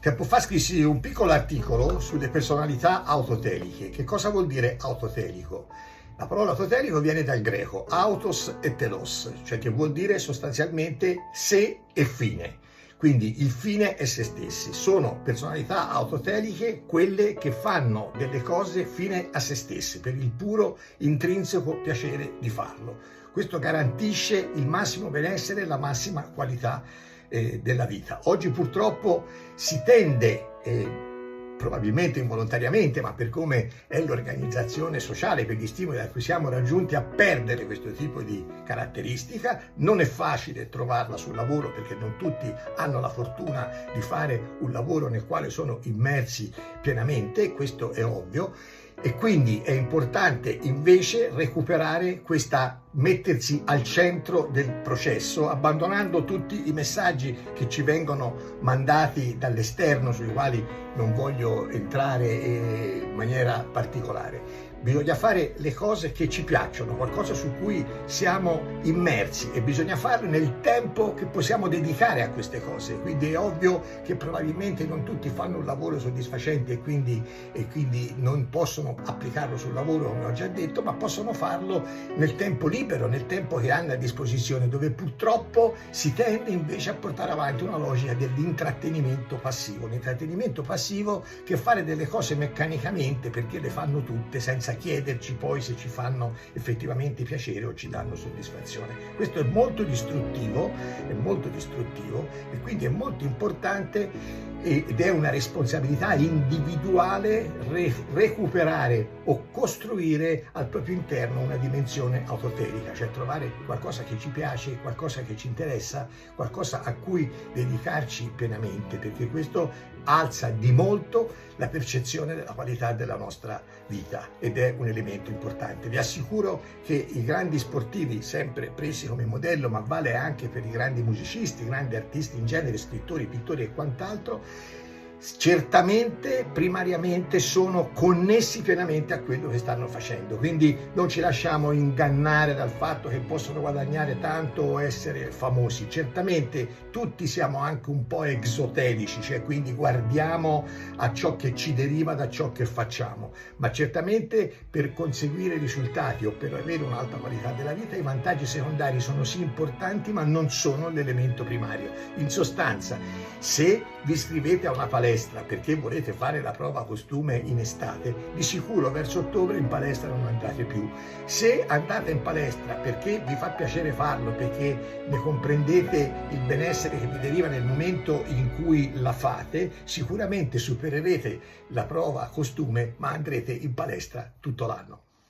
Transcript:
Tempo fa scrissi un piccolo articolo sulle personalità autoteliche. Che cosa vuol dire autotelico? La parola autotelico viene dal greco autos e telos, cioè che vuol dire sostanzialmente sé e fine. Quindi il fine è se stessi. Sono personalità autoteliche quelle che fanno delle cose fine a se stesse, per il puro intrinseco piacere di farlo. Questo garantisce il massimo benessere e la massima qualità della vita. Oggi purtroppo si tende, probabilmente involontariamente, ma per come è l'organizzazione sociale, per gli stimoli a cui siamo raggiunti, a perdere questo tipo di caratteristica. Non è facile trovarla sul lavoro perché non tutti hanno la fortuna di fare un lavoro nel quale sono immersi pienamente, questo è ovvio. E quindi è importante invece recuperare questa, mettersi al centro del processo, abbandonando tutti i messaggi che ci vengono mandati dall'esterno, sui quali non voglio entrare in maniera particolare. Bisogna fare le cose che ci piacciono, qualcosa su cui siamo immersi, e bisogna farlo nel tempo che possiamo dedicare a queste cose. Quindi è ovvio che probabilmente non tutti fanno un lavoro soddisfacente e quindi non possono applicarlo sul lavoro, come ho già detto, ma possono farlo nel tempo libero, nel tempo che hanno a disposizione, dove purtroppo si tende invece a portare avanti una logica dell'intrattenimento passivo. Un intrattenimento passivo che fare delle cose meccanicamente perché le fanno tutte, senza chiederci poi se ci fanno effettivamente piacere o ci danno soddisfazione. Questo è molto distruttivo e quindi è molto importante ed è una responsabilità individuale recuperare o costruire al proprio interno una dimensione autotelica, cioè trovare qualcosa che ci piace, qualcosa che ci interessa, qualcosa a cui dedicarci pienamente, perché questo alza di molto la percezione della qualità della nostra vita ed è un elemento importante. Vi assicuro che i grandi sportivi, sempre presi come modello, ma vale anche per i grandi musicisti, grandi artisti in genere, scrittori, pittori e quant'altro, certamente primariamente sono connessi pienamente a quello che stanno facendo, quindi non ci lasciamo ingannare dal fatto che possono guadagnare tanto o essere famosi. Certamente tutti siamo anche un po' exotelici, cioè quindi guardiamo a ciò che ci deriva da ciò che facciamo, ma certamente per conseguire risultati o per avere un'alta qualità della vita i vantaggi secondari sono sì importanti, ma non sono l'elemento primario. In sostanza, se vi iscrivete a una palestra perché volete fare la prova costume in estate, di sicuro verso ottobre in palestra non andate più. Se andate in palestra perché vi fa piacere farlo, perché ne comprendete il benessere che vi deriva nel momento in cui la fate, sicuramente supererete la prova costume, ma andrete in palestra tutto l'anno.